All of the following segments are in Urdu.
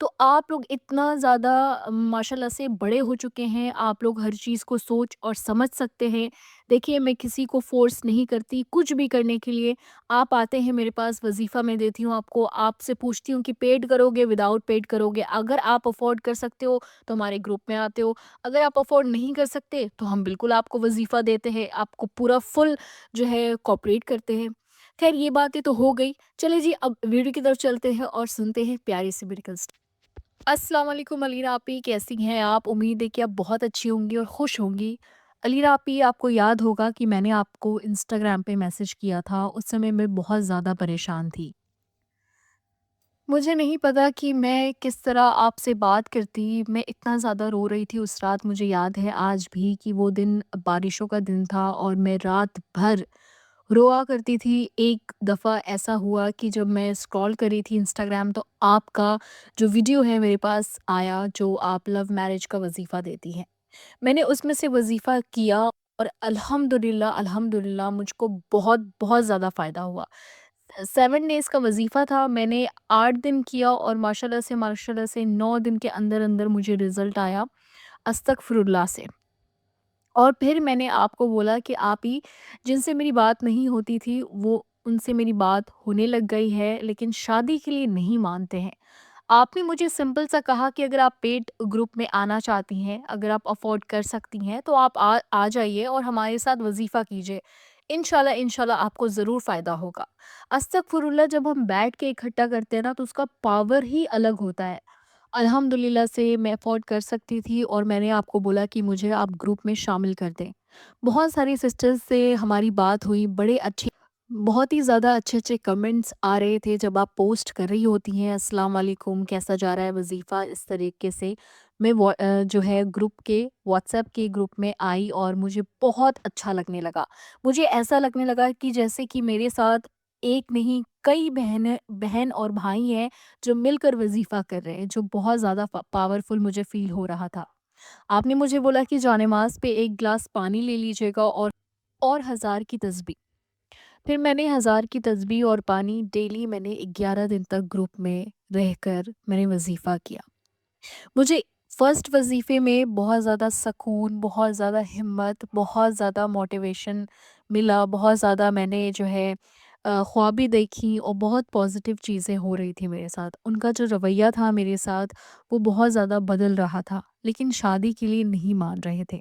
تو آپ لوگ اتنا زیادہ ماشاءاللہ سے بڑے ہو چکے ہیں، آپ لوگ ہر چیز کو سوچ اور سمجھ سکتے ہیں۔ دیکھیے میں کسی کو فورس نہیں کرتی کچھ بھی کرنے کے لیے، آپ آتے ہیں میرے پاس وظیفہ میں دیتی ہوں آپ کو، آپ سے پوچھتی ہوں کہ پیڈ کرو گے وداؤٹ پیڈ کرو گے، اگر آپ افورڈ کر سکتے ہو تو ہمارے گروپ میں آتے ہو، اگر آپ افورڈ نہیں کر سکتے تو ہم بالکل آپ کو وظیفہ دیتے ہیں، آپ کو پورا فل جو ہے کوآپریٹ کرتے ہیں۔ خیر یہ باتیں تو ہو گئی، چلے جی اب ویڈیو کی طرف چلتے ہیں اور سنتے ہیں پیاری سی میڈیکل۔ السلام علیکم علیرا آپی، کیسی ہیں آپ؟ امید ہے کہ آپ بہت اچھی ہوں گی اور خوش ہوں گی۔ علیرا آپی، آپ کو یاد ہوگا کہ میں نے آپ کو انسٹاگرام پہ میسج کیا تھا، اس سمے میں بہت زیادہ پریشان تھی۔ مجھے نہیں پتا کہ میں کس طرح آپ سے بات کرتی، میں اتنا زیادہ رو رہی تھی اس رات، مجھے یاد ہے آج بھی کہ وہ دن بارشوں کا دن تھا اور میں رات بھر روا کرتی تھی۔ ایک دفعہ ایسا ہوا کہ جب میں اسکرول کر رہی تھی انسٹاگرام تو آپ کا جو ویڈیو ہے میرے پاس آیا، جو آپ لو میرج کا وظیفہ دیتی ہیں۔ میں نے اس میں سے وظیفہ کیا اور الحمدللہ مجھ کو بہت بہت زیادہ فائدہ ہوا۔ 7 ڈیز کا وظیفہ تھا، میں نے 8 دن کیا اور ماشاءاللہ سے 9 دن کے اندر اندر مجھے رزلٹ آیا استغفر اللہ سے۔ اور پھر میں نے آپ کو بولا کہ آپ ہی جن سے میری بات نہیں ہوتی تھی وہ ان سے میری بات ہونے لگ گئی ہے، لیکن شادی کے لیے نہیں مانتے ہیں۔ آپ نے مجھے سمپل سا کہا کہ اگر آپ پیڈ گروپ میں آنا چاہتی ہیں، اگر آپ افورڈ کر سکتی ہیں تو آپ آ جائیے اور ہمارے ساتھ وظیفہ کیجیے، انشاءاللہ آپ کو ضرور فائدہ ہوگا۔ استغفر اللہ، جب ہم بیٹھ کے اکٹھا کرتے ہیں نا تو اس کا پاور ہی الگ ہوتا ہے۔ الحمدللہ سے میں افورڈ کر سکتی تھی اور میں نے آپ کو بولا کہ مجھے آپ گروپ میں شامل کر دیں۔ بہت ساری سسٹرز سے ہماری بات ہوئی، بڑے اچھے بہت ہی زیادہ اچھے اچھے کمنٹس آ رہے تھے جب آپ پوسٹ کر رہی ہوتی ہیں السلام علیکم، کیسا جا رہا ہے وظیفہ، اس طریقے سے میں جو ہے گروپ کے واٹس ایپ کے گروپ میں آئی اور مجھے بہت اچھا لگنے لگا۔ مجھے ایسا لگنے لگا کہ جیسے کہ میرے ساتھ ایک نہیں کئی بہن اور بھائی ہیں جو مل کر وظیفہ کر رہے ہیں، جو بہت زیادہ پاورفل مجھے فیل ہو رہا تھا۔ آپ نے مجھے بولا کہ جانماز پہ ایک گلاس پانی لے لیجیے گا اور 1000 کی تسبیح۔ پھر میں نے 1000 کی تسبیح اور پانی ڈیلی میں نے 11 دن تک گروپ میں رہ کر میں نے وظیفہ کیا۔ مجھے فرسٹ وظیفے میں بہت زیادہ سکون، بہت زیادہ ہمت، بہت زیادہ موٹیویشن ملا، بہت زیادہ میں نے جو ہے خوابیں دیکھی اور بہت پازیٹیو چیزیں ہو رہی تھی میرے ساتھ۔ ان کا جو رویہ تھا میرے ساتھ وہ بہت زیادہ بدل رہا تھا، لیکن شادی کے لیے نہیں مان رہے تھے۔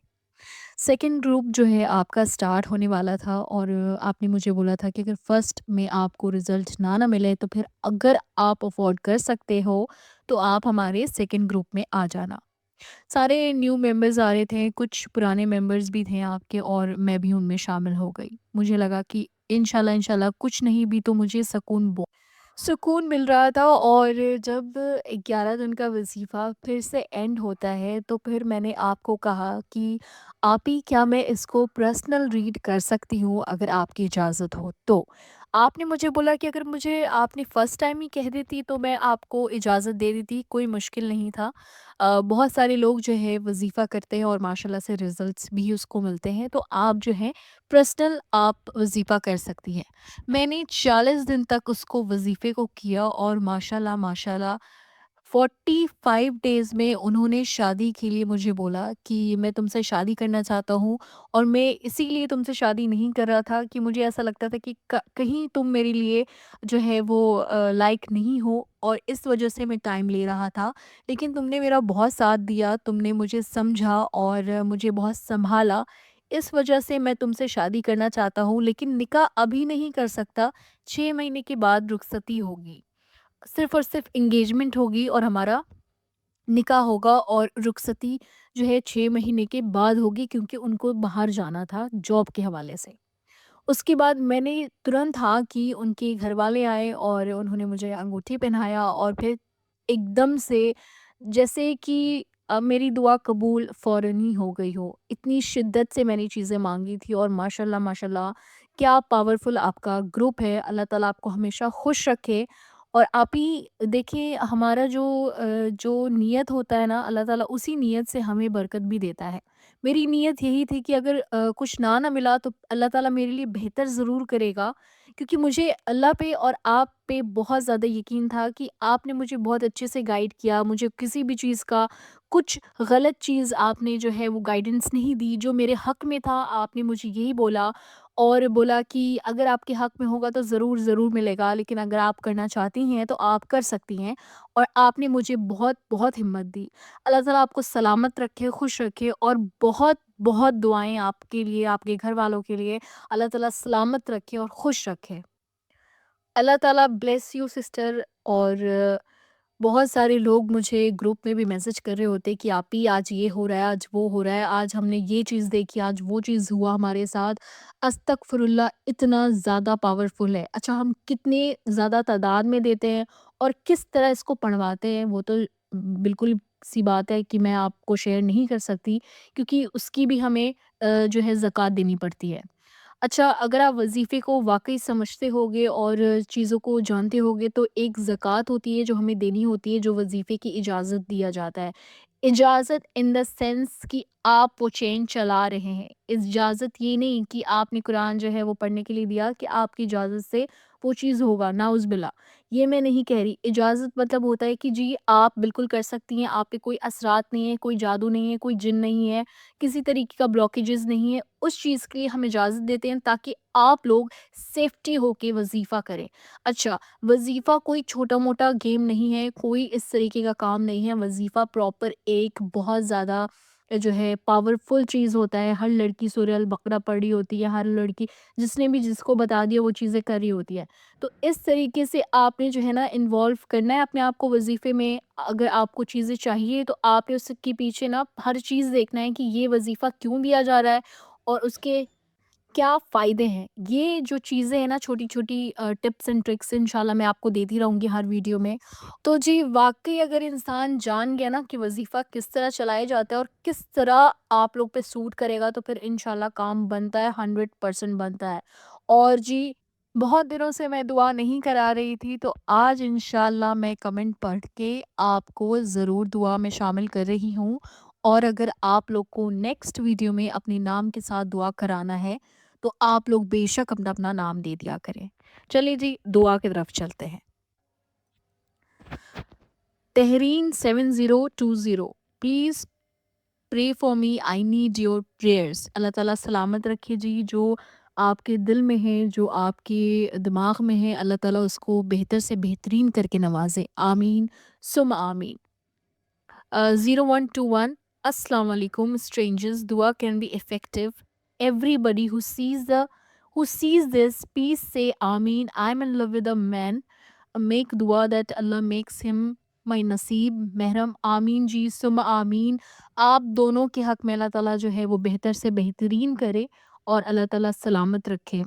سیکنڈ گروپ جو ہے آپ کا سٹارٹ ہونے والا تھا اور آپ نے مجھے بولا تھا کہ اگر فرسٹ میں آپ کو رزلٹ نہ ملے تو پھر اگر آپ افورڈ کر سکتے ہو تو آپ ہمارے سیکنڈ گروپ میں آ جانا۔ سارے نیو ممبرز آ رہے تھے، کچھ پرانے ممبرز بھی تھے آپ کے اور میں بھی ان میں شامل ہو گئی۔ مجھے لگا کہ انشاءاللہ کچھ نہیں بھی تو مجھے سکون مل رہا تھا۔ اور جب 11 دن کا وظیفہ پھر سے اینڈ ہوتا ہے تو پھر میں نے آپ کو کہا کہ آپ ہی کیا میں اس کو پرسنل ریڈ کر سکتی ہوں اگر آپ کی اجازت ہو تو؟ آپ نے مجھے بولا کہ اگر مجھے آپ نے فرسٹ ٹائم ہی کہہ دیتی تو میں آپ کو اجازت دے دیتی، کوئی مشکل نہیں تھا۔ بہت سارے لوگ جو ہے وظیفہ کرتے ہیں اور ماشاءاللہ سے ریزلٹس بھی اس کو ملتے ہیں، تو آپ جو ہے پرسنل آپ وظیفہ کر سکتی ہیں۔ میں نے 40 دن تک اس کو وظیفے کو کیا اور ماشاءاللہ 45 ڈیز میں انہوں نے شادی کے لیے مجھے بولا کہ میں تم سے شادی کرنا چاہتا ہوں، اور میں اسی لیے تم سے شادی نہیں کر رہا تھا کہ مجھے ایسا لگتا تھا کہ کہیں تم میرے لیے جو ہے وہ لائق نہیں ہو، اور اس وجہ سے میں ٹائم لے رہا تھا، لیکن تم نے میرا بہت ساتھ دیا، تم نے مجھے سمجھا اور مجھے بہت سنبھالا، اس وجہ سے میں تم سے شادی کرنا چاہتا ہوں، لیکن نکاح ابھی نہیں کر سکتا، 6 مہینے کے بعد رخصتی ہوگی، صرف اور صرف انگیجمنٹ ہوگی اور ہمارا نکاح ہوگا، اور رخصتی جو ہے 6 مہینے کے بعد ہوگی کیونکہ ان کو باہر جانا تھا جاب کے حوالے سے۔ اس کے بعد میں نے ترنت ہاں کی، ان کے گھر والے آئے اور انہوں نے مجھے انگوٹھی پہنایا اور پھر ایک دم سے جیسے کہ میری دعا قبول فوراً ہی ہو گئی ہو، اتنی شدت سے میں نے چیزیں مانگی تھی، اور ماشاءاللہ کیا پاورفل آپ کا گروپ ہے، اللہ تعالیٰ آپ کو ہمیشہ خوش رکھے اور آپ ہی دیکھیں ہمارا جو نیت ہوتا ہے نا، اللہ تعالیٰ اسی نیت سے ہمیں برکت بھی دیتا ہے۔ میری نیت یہی تھی کہ اگر کچھ نہ ملا تو اللہ تعالیٰ میرے لیے بہتر ضرور کرے گا، کیونکہ مجھے اللہ پہ اور آپ پہ بہت زیادہ یقین تھا کہ آپ نے مجھے بہت اچھے سے گائیڈ کیا، مجھے کسی بھی چیز کا کچھ غلط چیز آپ نے جو ہے وہ گائیڈنس نہیں دی، جو میرے حق میں تھا آپ نے مجھے یہی بولا، اور بولا کہ اگر آپ کے حق میں ہوگا تو ضرور ضرور ملے گا، لیکن اگر آپ کرنا چاہتی ہیں تو آپ کر سکتی ہیں، اور آپ نے مجھے بہت بہت ہمت دی۔ اللہ تعالیٰ آپ کو سلامت رکھے، خوش رکھے، اور بہت بہت دعائیں آپ کے لیے، آپ کے گھر والوں کے لیے، اللہ تعالیٰ سلامت رکھے اور خوش رکھے۔ اللہ تعالیٰ بلیس یو سسٹر۔ اور بہت سارے لوگ مجھے گروپ میں بھی میسج کر رہے ہوتے کہ آپ ہی آج یہ ہو رہا ہے، آج وہ ہو رہا ہے، آج ہم نے یہ چیز دیکھی، آج وہ چیز ہوا ہمارے ساتھ۔ استغفر اللہ، اتنا زیادہ پاورفل ہے۔ اچھا، ہم کتنے زیادہ تعداد میں دیتے ہیں اور کس طرح اس کو پڑھواتے ہیں، وہ تو بالکل سی بات ہے کہ میں آپ کو شیئر نہیں کر سکتی، کیونکہ اس کی بھی ہمیں جو ہے زکوٰۃ دینی پڑتی ہے۔ اچھا، اگر آپ وظیفے کو واقعی سمجھتے ہوگے اور چیزوں کو جانتے ہوگے تو ایک زکوٰۃ ہوتی ہے جو ہمیں دینی ہوتی ہے، جو وظیفے کی اجازت دیا جاتا ہے۔ اجازت ان دا سینس کہ آپ وہ چین چلا رہے ہیں۔ اجازت یہ نہیں کہ آپ نے قرآن جو ہے وہ پڑھنے کے لیے دیا کہ آپ کی اجازت سے وہ چیز ہوگا، نعوذ باللہ، یہ میں نہیں کہہ رہی۔ اجازت مطلب ہوتا ہے کہ جی آپ بالکل کر سکتی ہیں، آپ پہ کوئی اثرات نہیں ہے، کوئی جادو نہیں ہے، کوئی جن نہیں ہے، کسی طریقے کا بلاکیجز نہیں ہے، اس چیز کے لیے ہم اجازت دیتے ہیں تاکہ آپ لوگ سیفٹی ہو کے وظیفہ کریں۔ اچھا، وظیفہ کوئی چھوٹا موٹا گیم نہیں ہے، کوئی اس طریقے کا کام نہیں ہے۔ وظیفہ پراپر ایک بہت زیادہ جو ہے پاورفل چیز ہوتا ہے۔ ہر لڑکی سورہ البقرہ پڑھ رہی ہوتی ہے، ہر لڑکی جس نے بھی جس کو بتا دیا وہ چیزیں کر رہی ہوتی ہے۔ تو اس طریقے سے آپ نے جو ہے نا انوالو کرنا ہے اپنے آپ کو وظیفے میں۔ اگر آپ کو چیزیں چاہیے تو آپ نے اس کے پیچھے نا ہر چیز دیکھنا ہے کہ یہ وظیفہ کیوں دیا جا رہا ہے اور اس کے کیا فائدے ہیں۔ یہ جو چیزیں ہیں نا، چھوٹی چھوٹی ٹپس اینڈ ٹرکس انشاءاللہ میں آپ کو دیتی رہوں گی ہر ویڈیو میں۔ تو جی واقعی اگر انسان جان گیا نا کہ وظیفہ کس طرح چلایا جاتا ہے اور کس طرح آپ لوگ پہ سوٹ کرے گا، تو پھر انشاءاللہ کام بنتا ہے، 100% بنتا ہے۔ اور جی بہت دنوں سے میں دعا نہیں کرا رہی تھی، تو آج انشاءاللہ میں کمنٹ پڑھ کے آپ کو ضرور دعا میں شامل کر رہی ہوں۔ اور اگر آپ لوگ کو نیکسٹ ویڈیو میں اپنے نام کے ساتھ دعا کرانا ہے تو آپ لوگ بے شک اپنا اپنا نام دے دیا کریں۔ چلیے جی دعا کی طرف چلتے ہیں۔ تحرین 7020، please pray for me, I need your prayers. اللہ تعالیٰ سلامت رکھے جی، جو آپ کے دل میں ہے، جو آپ کے دماغ میں ہے، اللہ تعالیٰ اس کو بہتر سے بہترین کر کے نوازے، آمین ثم آمین۔ 0121، السلام علیکم strangers، دعا can be effective. Everybody who sees this, please say Ameen. I'm in love with a man. Make dua that Allah makes him my نصیب محرم، آمین جی ثم آمین۔ آپ دونوں کے حق میں اللہ تعالیٰ جو ہے وہ بہتر سے بہترین کرے اور اللہ تعالیٰ سلامت رکھے۔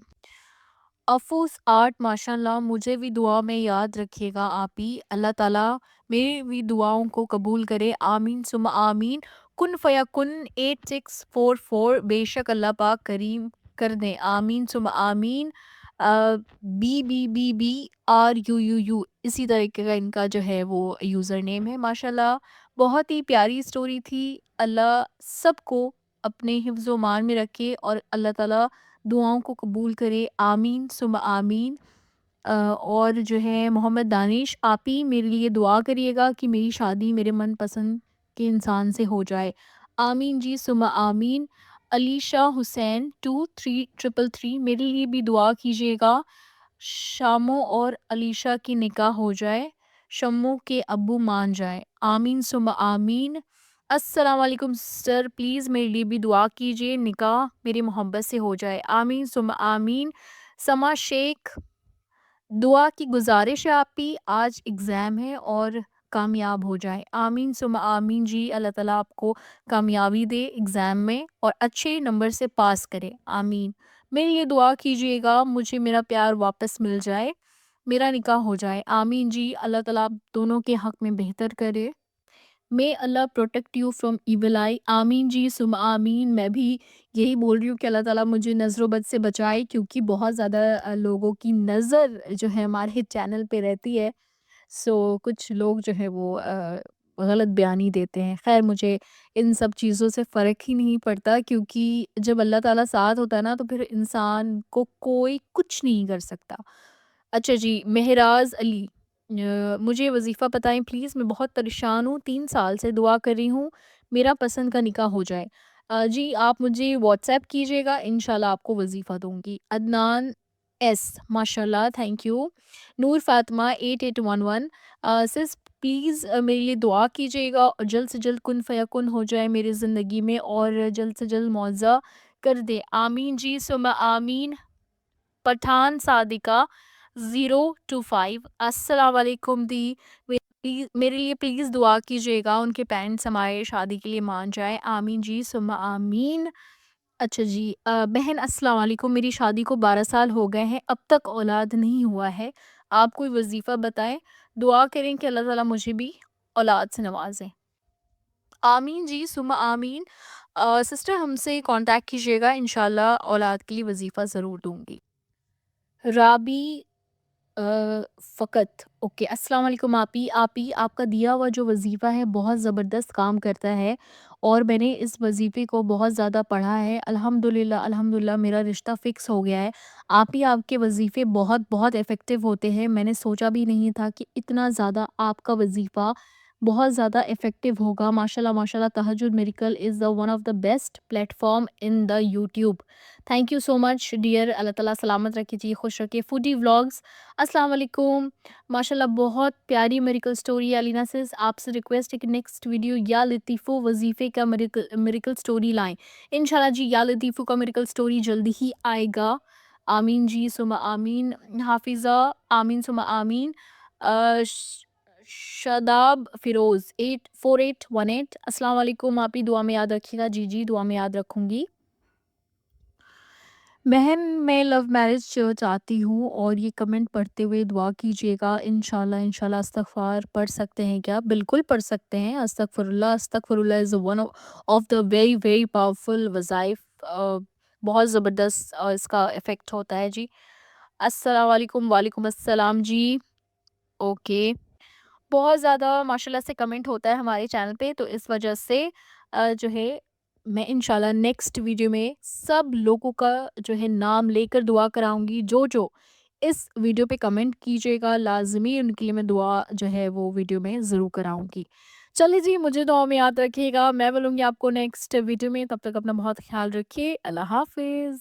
افوس آرٹ، ماشاء اللہ، مجھے بھی دعا میں یاد رکھیے گا آپ ہی، اللہ تعالیٰ میری بھی دعاؤں کو قبول کرے، آمین ثم آمین۔ کن فیکن 8644، بے شک اللہ پاک کریم کر دیں، آمین ثم آمین۔ BBBBRUUU، اسی طریقے کا ان کا جو ہے وہ یوزر نیم ہے۔ ماشاء اللہ بہت ہی پیاری سٹوری تھی۔ اللہ سب کو اپنے حفظ و امان میں رکھے اور اللہ تعالیٰ دعاؤں کو قبول کرے، آمین ثم آمین۔ اور جو ہے محمد دانش، آپ ہی میرے لیے دعا کریے گا کہ میری شادی میرے من پسند کے انسان سے ہو جائے، آمین جی ثم آمین۔ علیشہ حسین 23333، میرے لیے بھی دعا کیجیے گا، شامو اور علیشہ کی نکاح ہو جائے، شمو کے ابو مان جائے، آمین ثم آمین۔ السلام علیکم سر، پلیز میرے لیے بھی دعا کیجیے، نکاح میری محبت سے ہو جائے، آمین ثم آمین۔ سما شیخ، دعا کی گزارش ہے آپ کی، آج ایگزام ہے اور کامیاب ہو جائے، آمین ثم آمین جی، اللہ تعالیٰ آپ کو کامیابی دے ایگزام میں اور اچھے نمبر سے پاس کرے، آمین۔ میرے لیے دعا کیجیے گا، مجھے میرا پیار واپس مل جائے، میرا نکاح ہو جائے، آمین جی، اللہ تعالیٰ آپ دونوں کے حق میں بہتر کرے۔ may اللہ protect you from evil eye, آمین جی ثم آمین۔ میں بھی یہی بول رہی ہوں کہ اللہ تعالیٰ مجھے نظر و بد سے بچائے، کیونکہ بہت زیادہ لوگوں کی نظر جو ہے ہمارے چینل پہ رہتی ہے، کچھ لوگ جو ہے وہ غلط بیانی دیتے ہیں. خیر مجھے ان سب چیزوں سے فرق ہی نہیں پڑتا، کیونکہ جب اللہ تعالیٰ ساتھ ہوتا ہے نا تو پھر انسان کو کوئی کچھ نہیں کر سکتا. اچھا جی، مہراز علی، مجھے وظیفہ بتائیں پلیز، میں بہت پریشان ہوں، 3 سال سے دعا کر رہی ہوں میرا پسند کا نکاح ہو جائے. جی آپ مجھے واٹس ایپ کیجیے گا، انشاءاللہ آپ کو وظیفہ دوں گی. عدنان ایس، ماشاء اللہ، تھینک یو. نور فاطمہ 8811، سس پلیز میرے لیے دعا کیجیے گا اور جلد سے جلد کن فیکن ہو جائے میری زندگی میں اور جلد سے جلد معاوضہ کر دے. آمین جی ثم آمین. پٹھان صادقہ 025، السلام علیکم دی، میرے لیے پلیز دعا کیجیے گا، ان کے پیرنٹس ہمارے شادی کے لیے مان جائیں. آمین جی ثم آمین. اچھا جی، بہن السلام علیکم، میری شادی کو 12 سال ہو گئے ہیں، اب تک اولاد نہیں ہوا ہے، آپ کوئی وظیفہ بتائیں، دعا کریں کہ اللہ تعالیٰ مجھے بھی اولاد سے نوازیں. آمین جی ثم آمین. سسٹر ہم سے کانٹیکٹ کیجیے گا، انشاءاللہ اولاد کے لیے وظیفہ ضرور دوں گی. رابی فقط، اوکے، السلام علیکم آپی آپ کا دیا ہوا جو وظیفہ ہے بہت زبردست کام کرتا ہے اور میں نے اس وظیفے کو بہت زیادہ پڑھا ہے. الحمدللہ میرا رشتہ فکس ہو گیا ہے. آپ کے وظیفے بہت بہت افیکٹو ہوتے ہیں، میں نے سوچا بھی نہیں تھا کہ اتنا زیادہ آپ کا وظیفہ بہت زیادہ افیکٹو ہوگا. ماشاءاللہ ماشاءاللہ، تہجد miracle is the one of the best platform in the YouTube. Thank you so much dear, اللہ تعالیٰ سلامت رکھے جی، خوش رکھے. فوڈی ولاگس، السلام علیکم، ماشاءاللہ بہت پیاری میریکل سٹوری ہے. علینا سز آپ سے ریکویسٹ ہے کہ نیکسٹ ویڈیو یا لطیفو وظیفے کا میریکل سٹوری لائیں. انشاءاللہ جی، یا لطیفو کا میریکل سٹوری جلدی ہی آئے گا. آمین جی ثم آمین. حافظہ، آمین ثم آمین. شاداب فیروز 4818، السلام علیکم، آپ ہی دعا میں یاد رکھیے گا. جی جی دعا میں یاد رکھوں گی. بہن میں لو میرج چاہتی ہوں اور یہ کمنٹ پڑھتے ہوئے دعا کیجیے گا. انشاءاللہ استغفار پڑھ سکتے ہیں کیا؟ بالکل پڑھ سکتے ہیں. استغفر اللہ is one of the very very powerful وظائف. بہت زبردست اس کا افیکٹ ہوتا ہے جی. السلام علیکم، وعلیکم السلام جی. اوکے، بہت زیادہ ماشاءاللہ سے کمنٹ ہوتا ہے ہمارے چینل پہ، تو اس وجہ سے جو ہے میں انشاءاللہ نیکسٹ ویڈیو میں سب لوگوں کا جو ہے نام لے کر دعا کراؤں گی. جو اس ویڈیو پہ کمنٹ کیجیے گا لازمی ان کے لیے میں دعا جو ہے وہ ویڈیو میں ضرور کراؤں گی. چلیے جی، مجھے دعا میں یاد رکھیے گا. میں بولوں گی آپ کو نیکسٹ ویڈیو میں، تب تک اپنا بہت خیال رکھیے. اللہ حافظ.